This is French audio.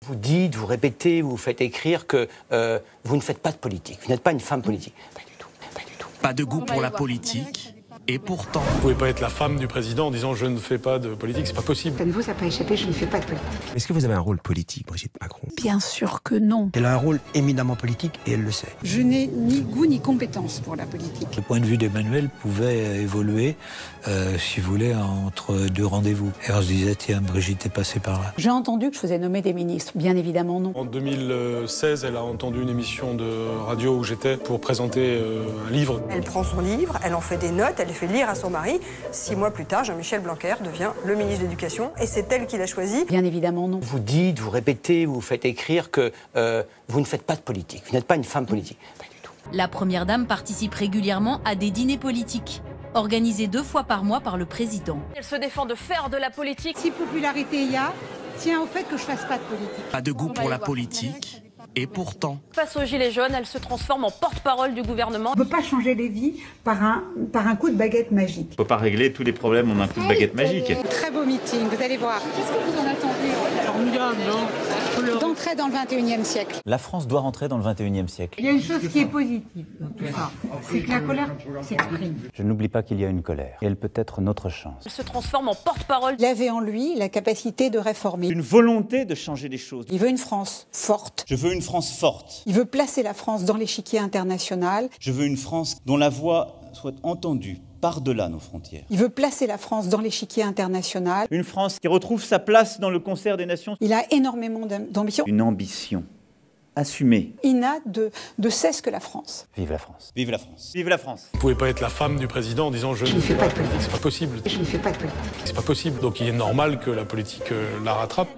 Vous dites, vous répétez, vous faites écrire que vous ne faites pas de politique. Vous n'êtes pas une femme politique. Pas du tout, pas du tout. Pas de goût pour la politique, et pourtant... Vous ne pouvez pas être la femme du président en disant « je ne fais pas de politique », c'est pas possible. Ça ne vous a pas échappé, je ne fais pas de politique. Est-ce que vous avez un rôle politique, Brigitte Macron? Bien sûr que non. Elle a un rôle éminemment politique et elle le sait. Je n'ai ni goût ni compétence pour la politique. Le point de vue d'Emmanuel pouvait évoluer, si vous voulez, entre deux rendez-vous. Et on se disait, tiens, Brigitte est passée par là. J'ai entendu que je faisais nommer des ministres. Bien évidemment, non. En 2016, elle a entendu une émission de radio où j'étais pour présenter un livre. Elle prend son livre, elle en fait des notes, elle les fait lire à son mari. 6 mois plus tard, Jean-Michel Blanquer devient le ministre de l'Éducation et c'est elle qui l'a choisi. Bien évidemment, non. Vous dites, vous répétez, vous faites écrire que vous ne faites pas de politique. Vous n'êtes pas une femme politique. Pas du tout. La première dame participe régulièrement à des dîners politiques, organisés 2 fois par mois par le président. Elle se défend de faire de la politique. Si popularité il y a, tient au fait que je fasse pas de politique. Pas de goût pour la politique, et pourtant... Face aux Gilets jaunes, elle se transforme en porte-parole du gouvernement. On ne peut pas changer les vies par un coup de baguette magique. On ne peut pas régler tous les problèmes en un coup de baguette magique. Très beau meeting, vous allez voir. Qu'est-ce que vous en attendez? Formidable, non? D'entrer dans le 21e siècle. La France doit rentrer dans le 21e siècle. Il y a une chose qui est positive dans tout ça, c'est que la colère s'exprime. Je n'oublie pas qu'il y a une colère. Et elle peut être notre chance. Elle se transforme en porte-parole. Il avait en lui la capacité de réformer. Une volonté de changer les choses. Il veut une France forte. Je veux une France forte. Il veut placer la France dans l'échiquier international. Je veux une France dont la voix soit entendue par-delà nos frontières. Il veut placer la France dans l'échiquier international. Une France qui retrouve sa place dans le concert des nations. Il a énormément d'ambition. Une ambition assumée. Il n'a de cesse que la France. Vive la France. Vive la France. Vive la France. Vous ne pouvez pas être la femme du président en disant « je ne fais pas de politique », c'est pas possible. Je ne fais pas de politique. C'est pas possible. Donc il est normal que la politique la rattrape.